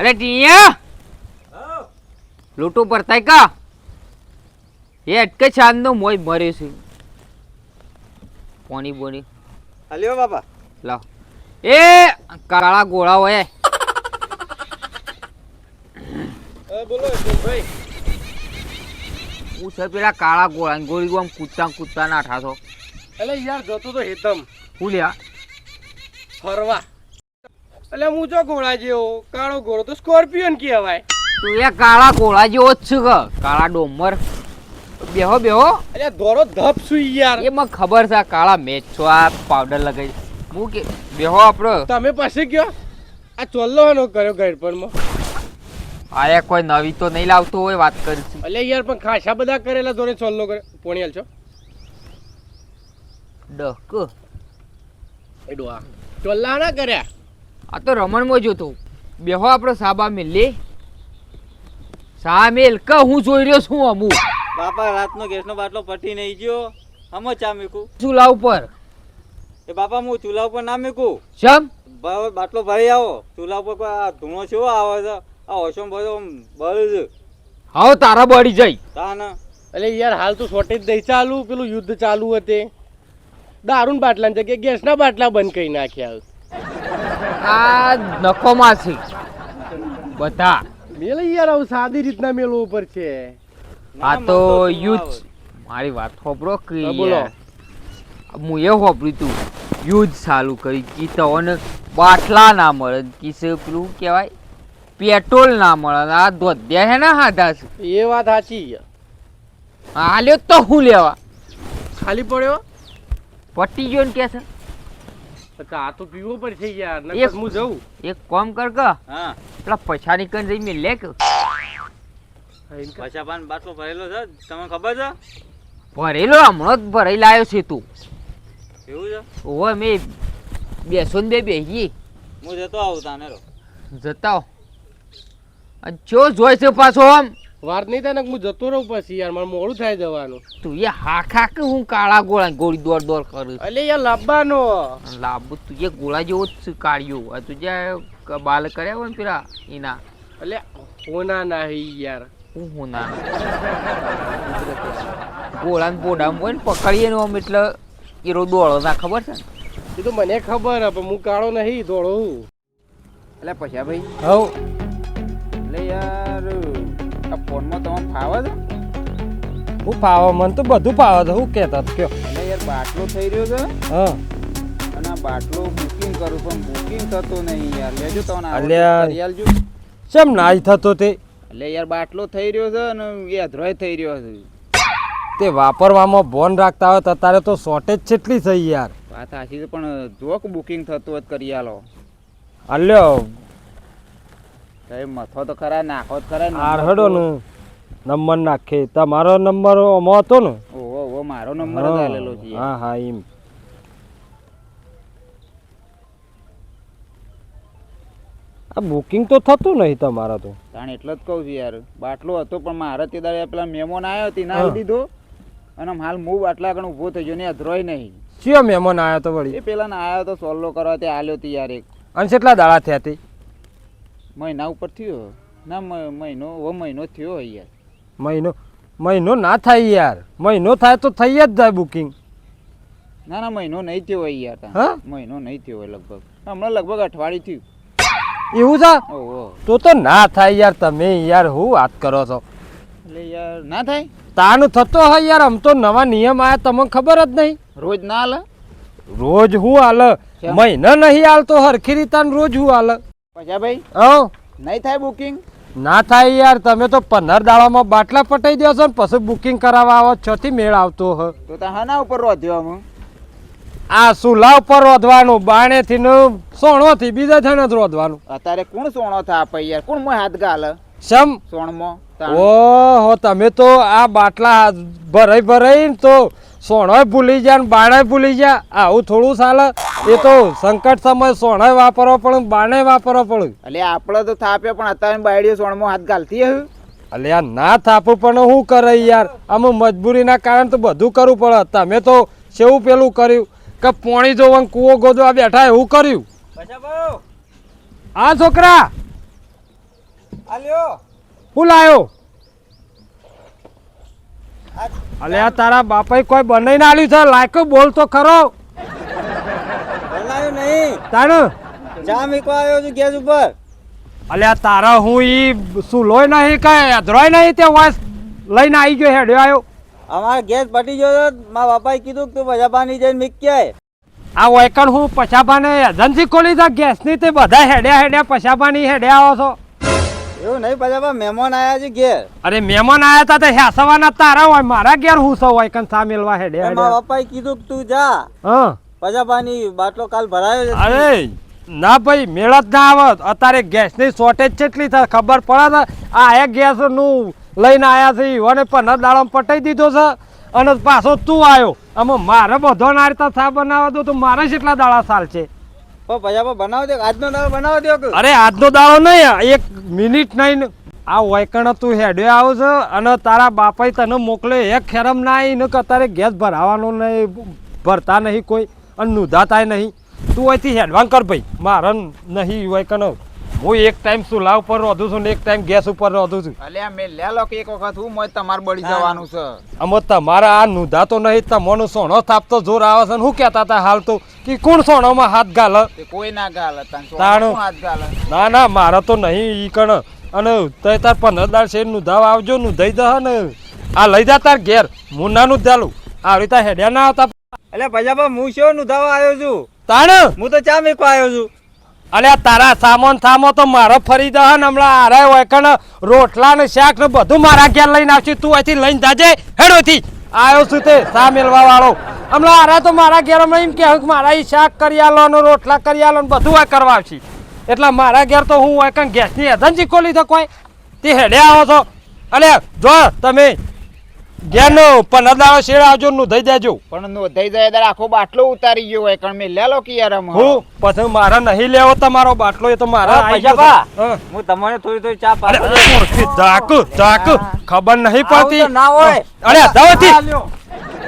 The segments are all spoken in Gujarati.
અરે ટીયા લૂંટો પડતાય કા એ અટકે ચાંદનો મોય મરે છે પાણી બોની હાલ્યો બાપા લાવ એ કાળા ગોળા હોય બોલો ભાઈ હું છે પેલા કાળા ગોળા ગોળી આમ કૂદતા ના ઠાતો એટલે યાર જતો તો હેતમ હું લ્યા ફરવા એટલે હું જો ઘોડા જેવો કાળો ઘોડો તો સ્કોર્પિયન કહેવાય તું એ કાળા ગોળા જેવો જ છે કે કાળા ડોમર બેહો એટલે દોડો ધપ સુઈ યાર એ મને ખબર છે કાળા મેચ છો આ પાવડર લગાવી હું કે બેહો આપણો તમે પાસે ગયો આ ચોલ્લો નો કર્યો ગઈડપણમાં આયા કોઈ નવી તો નહીં લાવતો હોય વાત કરી છે એટલે યાર પણ ખાસા બધા કરેલા દોડે ચોલ્લો કરે પોણી હાલ છો ડક એ ડોહા ચોલ્લા ના કર્યા આ તો રમણમાં જોતો બેહો આપણો સાબા મેલે સામેલ ક હું જોઈ રહ્યો છું અમુ બાપા રાતનો ગેસનો બાટલો પટી નહીં ગયો હમ ચા મૂકું ચૂલા ઉપર એ બાપા હું ચૂલા ઉપર ના મૂકું ચમ બાટલો ભરી આવો ચૂલા ઉપર કોઈ આ ધૂણો કેવો આવે છે આ ઓછો બધો બળે છે હાવ તારા બળી જઈ તા ને એટલે યાર હાલ તો શોર્ટેજ નહીં ચાલુ પેલું યુદ્ધ ચાલુ હતે દારૂન બાટલા જગ્યાએ ગેસના બાટલા બંધ કરી નાખ્યા આ નખોમાં છે બધા મેલે યાર આવું સાદી રીતના મેળવું ઉપર છે આ તો યુદ્ધ મારી વાત હોબરો કે બોલો હું એ હોબર્યું તું યુદ્ધ ચાલુ કરી કી તોને બાટલા ના મળે કિસે પેલું કહેવાય પેટ્રોલ ના મળે આ ધોધ્યા હે ને હાધા છે એ વાત સાચી હાલ્યો તો હું લેવા ખાલી પડ્યો પટી ગયો ને કે છે આ તો પીવો પડશે યાર એક નકર હું જઉં એક કામ કર કે હા પેલા પછા નીકળ જઈ મેં લે કે પછા પાન બાટલો ભરેલો છે તમને ખબર છે ભરેલો હમણાં જ ભરાઈ લાવ્યો છે તું એવું છે ઓવે મેં બેસો ને બેસી હું જતો આવું તાને રો જતા જો જોઈ છે પાછો આમ વાર નહીં થાય ને હું જતો રહું પછી યાર મારે મોડું થાય જવાનું તું એ હાખા કે હું કાળા ગોળા ગોળી દોડ કરું એટલે યાર લાવવાનો લાંબુ તું એ ગોળા જેવો જ કાઢ્યો આ તું જે બાલ કર્યા હોય ને પેલા એના એટલે હોના નહીં યાર હું ના ગોળા ને પોડામાં હોય ને પકડીએ ને આમ એટલે એરો દોડો ના ખબર છે એ તો મને ખબર હે પણ હું કાળો નહીં દોડું એટલે પછા ભાઈ હવ એટલે યાર આ ફોનમાં તમને ફાવે છે હું ફાવે મને તો બધું ફાવે છે હું કહેતા કયો એટલે યાર બાટલો થઈ રહ્યો છે હા અને આ બાટલો બુકિંગ કરું પણ બુકિંગ થતો નહીં યાર લેજો તમને અલ્યા. કરી આલજો કેમ ના થતો તે એટલે યાર બાટલો થઈ રહ્યો છે અને એ અધરોય થઈ રહ્યો છે તે વાપરવામાં ભોન રાખતા હોય તો અત્યારે તો શોર્ટેજ કેટલી થઈ યાર વાત સાચી છે પણ જોક બુકિંગ થતું હોય તો કરી આલો અલ્યો કઈ મથો તો ખરા નાખો તો ખરા આરહડો ને નંબર નાખે તમારો નંબર ઓમાં હતો ને ઓહો મારો નંબર જ આલેલો છે હા હા એમ આ બુકિંગ તો થતું નહીં તમારા તો તાણ એટલે જ કહું છું યાર બાટલો હતો પણ મારા તે દાડે પેલા મહેમાન આવ્યો હતી ના આવી દીધો અને હાલ હું બાટલા આગળ ઊભો થઈ ગયો ને અધરોય નહીં કયો મહેમાન આવ્યો તો વળી એ પેલા ના આવ્યો તો સોલ્લો કરવા તે આલ્યો હતી યાર એક અને કેટલા દાડા થયા તે મહિના ઉપર થયો ના મહિનો થયો હોય યાર મહિનો ના થાય યાર મહિનો થાય તો થઈ જ જાય બુકિંગ ના મહિનો નહીં થયો હોય યાર હા મહિનો નહીં થયો હોય લગભગ હમણાં લગભગ અઠવાડિયું થયું એવું છે ઓહો તો ના થાય યાર તમે યાર હું વાત કરો છો એટલે યાર ના થાય તાનું થતો હોય યાર આમ તો નવા નિયમ આયા તમને ખબર જ નહીં રોજ ના હાલે રોજ હું હાલે મહિના નહીં હાલતો હરખી રીતા રોજ હું હાલે પછા ભાઈ હા નહીં થાય બુકિંગ ના થાય યાર તમે તો 15 દાડામાં બાટલા પટાઈ દો છો ને પછી બુકિંગ કરાવવા આવો છથી મેળ આવતો હ તો હાના ઉપર રોધ્યો અમે આ સુલા ઉપર રોધવાનું બાણેથી ને સોણોથી બીજા થઈને જ રોધવાનું અત્યારે કોણ સોણો થાપે યાર કોણ મોય હાથ ગાલે સમ સોણમાં ઓહો તમે તો આ બાટલા ભરાઈ ને તો સોણોય ભૂલી જા ને બાણાય ભૂલી જા આવું થોડું ચાલે એ તો સંકટ સમય સોણોય વાપરવો પડે બાણાય વાપરવો પડે એટલે આપણે તો થાપ્યો પણ અત્યારે બાયડીઓ સોણમાં હાથ ગાલતી હે અલ્યા ના થાપું પણ શું કરે યાર આમ મજબૂરીના કારણે તો બધું કરવું પડે તમે તો કેવું પેલું કર્યું કે પોણી જોવા કૂવો ગોદવા બેઠા એવું કર્યું પછા બહુ હા છોકરા આલ્યો હું લાયો અલે આ તારા બાપાએ કોઈ બનાવીને આલ્યું છે લાયકો બોલ તો ખરો બનાવ્યું નહીં તાણ ચા મીકવા આવ્યો છું ગેસ ઉપર અલે આ તારા હું ઈ સુલોય નહીં કઈ અધરોય નહીં તે વાસ લઈને આવી ગયો હેડ્યો આવ્યો અમારે ગેસ પટી ગયો તો મારા બાપાએ કીધું કે તું ભજા પાણી જઈને મીક કે આ વૈકણ હું પછાબાને એજન્સી ખોલી છે ગેસની તે બધા હેડ્યા પછાબાની હેડ્યા આવો છો એવું નહીં ભજા મહેમાન આવ્યા છે ઘેર અરે મહેમાન આયા તા તો હેસવાના તારા હોય મારા ઘેર હું સૌ વૈકણ સા મેલવા હેડ્યા મારા બાપાએ કીધું કે તું જા હા ભજા પાણી બાટલો કાલ ભરાયો છે અરે ના ભાઈ મેળ જ ના આવત અત્યારે ગેસની શોર્ટેજ કેટલી થાય ખબર પડે છે આ ગેસ નું લઈને આયા છે ઈવોને 15 દાડામાં પટાઈ દીધો છે અને પાછો તું આવ્યો આમાં મારે બધો ના રીતે સા બનાવવા દો તો મારે કેટલા દાડા સાલ છે પણ ભજા બનાવ દે આજનો દાળ બનાવ દે કે અરે આજનો દાડો નહીં 1 મિનિટ નહીં આ વૈકણ તું હેડ્યો આવું છે અને તારા બાપાએ તને મોકલે એક ખેરમ ના આવી કે અત્યારે ગેસ ભરાવાનો નહીં ભરતા નહીં કોઈ અને નુધાતાય નહીં તું અહીંથી હેડવાન કર ભાઈ મારે નહીં વૈકણ હું એક ટાઈમ ચૂલા ઉપર રોધું છું ને એક ટાઈમ ગેસ ઉપર રોધું છું અલ્યા મે લે લો કે એક વખત હું મોય તમાર બળી જવાનું છે આમ તમારા આ નુધાતો નહીં તમોનો સોનો થાપતો જોર આવે છે ને શું કહેતા હતા હાલ તો કે કોણ સોનોમાં હાથ ગાલે તે કોઈ ના ગાલે તાણું. હાથ ગાલે ના ના મારા તો નહીં ઈ કણ અને તય તાર 15 દાડ શેર નુધાવ આવજો નુધાઈ દહ ને આ લઈ જા તાર ઘેર હું ના નુધાલું આવી રીતે હેડ્યા ના આવતા અલ્યા ભજા હું શું નુધાવા આવ્યો છું તાણ હું તો ચા મેકવા આવ્યો છું અલ્યા તારા સામાન થામો તો મારો ફરી દહ ને હમણાં આરાય હોય કણ રોટલા ને શાક ને બધું મારા ઘેર લઈને આવશે તું અહીંથી લઈને જાજે હેડોથી આવ્યો છું તે સા મેલવા વાળો હમણાં આરા તો મારા ઘેર હમણાં એમ કહે મારા ઈ શાક કરી આલો ને રોટલા કરી આલો ને બધું આ કરવા આવશે એટલે મારા ઘેર તો હું હોય કણ ગેસની એજન્સી ખોલી તો કોઈ તે હેડે આવો છો અલ્યા જો તમે ઘેરનો 15 દાડો શેર આવજો નું દઈ દેજો પણ નો થઈ જાય ત્યારે આખો બાટલો ઉતારી ગયો હોય કારણ મે લે લો કે યાર હું પછી મારા નહીં લેવો તમારો બાટલો એ તો મારા આઈ ગયો છે. હા. હું તમને થોડી થોડી ચા અરે ઓળખી ધાક ખબર નહીં પડતી ના હોય અરે ધવતી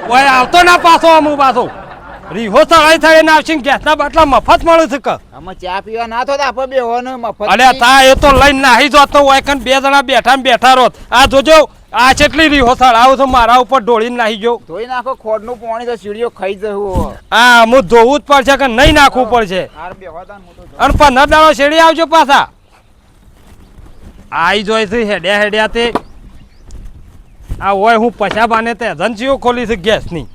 ઓય આવતો ના પાછો અમુ પાછો રીહો સળાઈ થાય ના આવશે ગેસના બાટલા મફત મળે છે કે આમાં ચા પીવા ના થતા આપણે બે હોને મફત અરે તા એ તો લઈને નાહી જોત તો ઓય કન 2 જણા બેઠા ને બેઠા રોત આ જોજો આ કેટલી રીહો સળાવું છે મારા ઉપર ઢોળીને નાહી ગયો ધોઈ નાખો ખોડનું પાણી તો સીડીઓ ખાઈ જવું આ અમુ ધોવું જ પડશે કે નહીં નાખવું પડશે હાર બે હોતા હું તો અને 15 દાડો શેડી આવજો પાછા આઈ જોઈ છે હેડ્યા તે આ હોય હું પછા બાને તે એજન્સીઓ ખોલી છે ગેસની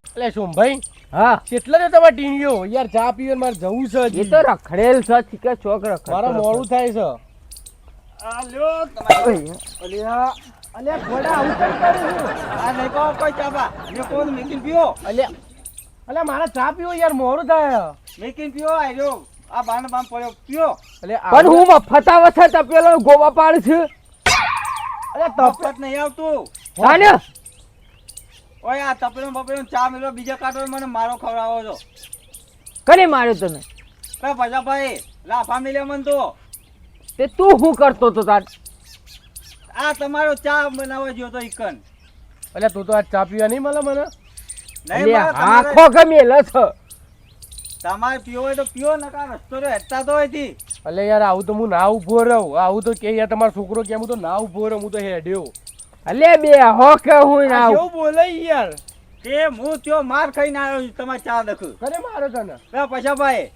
એટલે સોમભાઈ હા કેટલા ને તમારે ટીણીઓ યાર ચા પીવે મારે જવું છે એ હજી. તો રખડેલ છે ચીકા ચોક રખડ મારા મોડું થાય છે આલ્યો તમારે અલ્યા અલ્યા ઘોડા આવું કેમ કરું છું આ નહીં કહો કોઈ ચા બા મે કોણ મેકીન પીઓ અલ્યા અલ્યા મારે ચા પીવો યાર મોડું થાય મેકીન પીઓ આયો આ બાન બાન પડ્યો પીઓ અલ્યા પણ હું મફતાવ છે તપેલો ગોવા પાડ છે અલ્યા તપત નહીં આવતું તાને ઓય આ તપેલો બપેલો ચા મેલો બીજા કાટો મને મારો ખવડાવો છો કને માર્યો તને કઈ ભજા ભાઈ લાફા મિલ્યો મન તો તે તું શું કરતો તો તાર આ તમારો ચા બનાવવા ગયો તો ઈકન અલ્યા તું તો આ ચા પીવા નહીં મળે મને નહીં લે મારે આખો ગમેલો છે તમારે પીવો હોય તો પીવો નકા રસ્તો તો હેઠતા તો હોયથી અલ્યા યાર આવું તો હું ના ઉભો રહું આવું તો કે યાર તમારો છોકરો કે હું તો ના ઉભો રહું હું તો હેડ્યો અલે બે હો કે હું ના કેવું બોલે યાર તે હું ત્યો માર ખાઈને આવ્યો છું તમારે ચા દખું કરે મારો તને પછા ભાઈ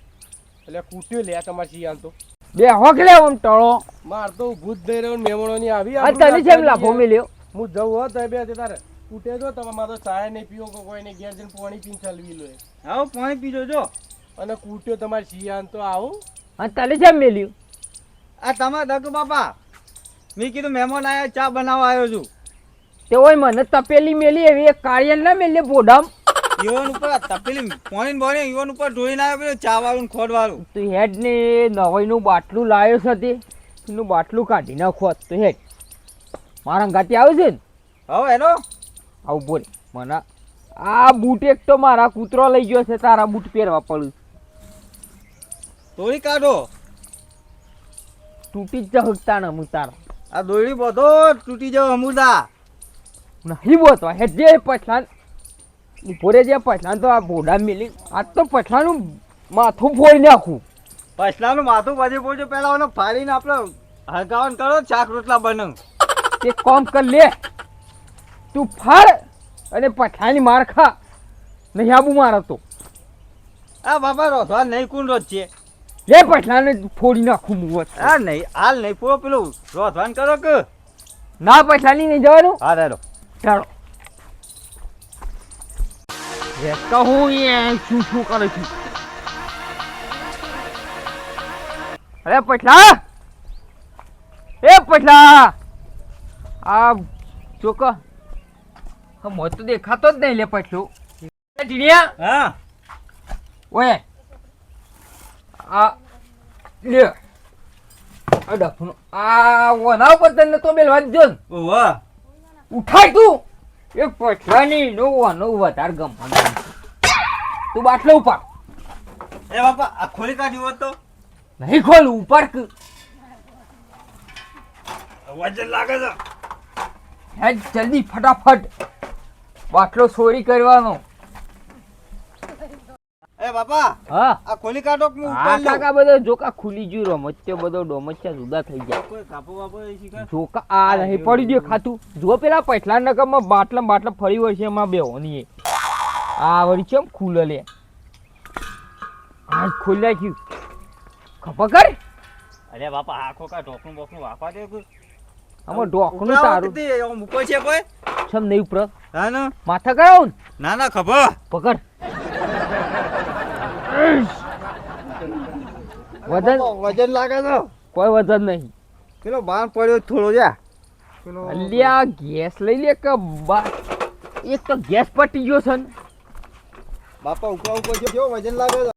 એટલે કૂટ્યો લે તમારે સિયાન તો બે હો કે લે આમ ટળો માર તો ભૂત દઈ રહ્યો મહેમાનોની આવી આ તને જેમ લાભો મિલ્યો હું જવું હોત તો બે તારે તૂટે જો તમે મારો ચાય નહીં પીવો કે કોઈને ઘેર જઈને પાણી પીને ચલવી લો આવો પાણી પીજો જો અને કૂટ્યો તમારે સિયાન તો આવું આ તને જેમ મિલ્યું આ તમારે દગ બાપા મેં કીધું મહેમાન આવ્યા ચા બનાવવા આવ્યો છું તે ઓય મને તપેલી મેલી એવી એક કાળિયલ ના મેલે બોડામ યુવાન ઉપર આ તપેલી પોઈન્ટ બોને યુવાન ઉપર ઢોળીને આવ્યો પેલો ચા વાળું ને ખોડ વાળું તું હેડ ને નવાઈનું બાટલું લાવ્યો છે તે એનું બાટલું કાઢી નાખો તો હેડ મારા ગાતી આવે છે ને હવે હેલો આવું બોલ મને આ બૂટ એક તો મારા કૂતરો લઈ ગયો છે તારા બૂટ પહેરવા પડ્યું તોડી કાઢો તૂટી જ જહકતા ને હું તારા આ દોડી બધો તૂટી જાવ અમુદા નહીં બોતો હેડ જે પછલાન ઉપરે જે પછલાન તો આ બોડા મેલી આજ તો પછલાનું માથું ફોડી નાખું પછલાનું માથું પછી પોજો પેલા ઓનો ફાડીને આપણે હરગાવન કરો શાક રોટલા બનો. તે કોમ કર લે, તું ફાડ અને પઠાની માર ખા, નહીં આબુ મારે તો. આ બાપા રોધવા નહીં કોણ રોજ છે? લે પઠાને ફોડી નાખું મું. આ નહીં હાલ નહીં પૂરો પેલું રોધવાન કરો કે ના પઠાની નહીં જવાનું. હા રેડો. ચાલો કહું શું શું કરે છું. અરે પઠલા, એ પઠલા, આ ચોક મોત તો દેખાતો જ નહીં. લે પઠલું ટીડિયા, હા ઓય આ લે આ ડફનો આ વનાવ પર તને તો બેલવા જ જો ને. વાહ ઉઠાય તું. એ પઠલાની નો વાનો વધારે ગમવાનો. તું બાટલો ઉપાડ. એ બાપા આ ખોલી કાઢ્યું હોત તો નહીં ખોલું, ઉપાડ કે. વજન લાગે છે. હે જલ્દી ફટાફટ બાટલો ચોરી કરવાનો. એ બાપા હા આ ખોલી કાઢો કે હું આ ઉપાડી લઉં. કાકા બધો જોકા ખુલી ગયું. રમચ્યો બધો ડોમચ્યા જુદા થઈ ગયા. કોઈ કાપો બાપો એ શીખે. જોકા આ નહીં પડી દે ખાતું. જો પેલા પૈસલા નગરમાં બાટલા ફરી વળશે એમાં બેહોની. આ વળી કેમ ખુલે લે. આ ખોલી નાખ્યું. ખબર કર અરે બાપા આખો કા ઢોકણું બોકણું વાપા દે કે આમાં ઢોકણું તારું મૂકો છે કોઈ છમ નહીં ઉપર હા ને માથા કરાવું ને ના ના ખબર પકડ. વજન લાગે છે. કોઈ વજન નહીં. પેલો બાર પડ્યો થોડો જા અલ્યા ગેસ લઈ લે કે એક તો ગેસ પટી ગયો છે ને. બાપા ઉપર ઉપર જો વજન લાગે છે.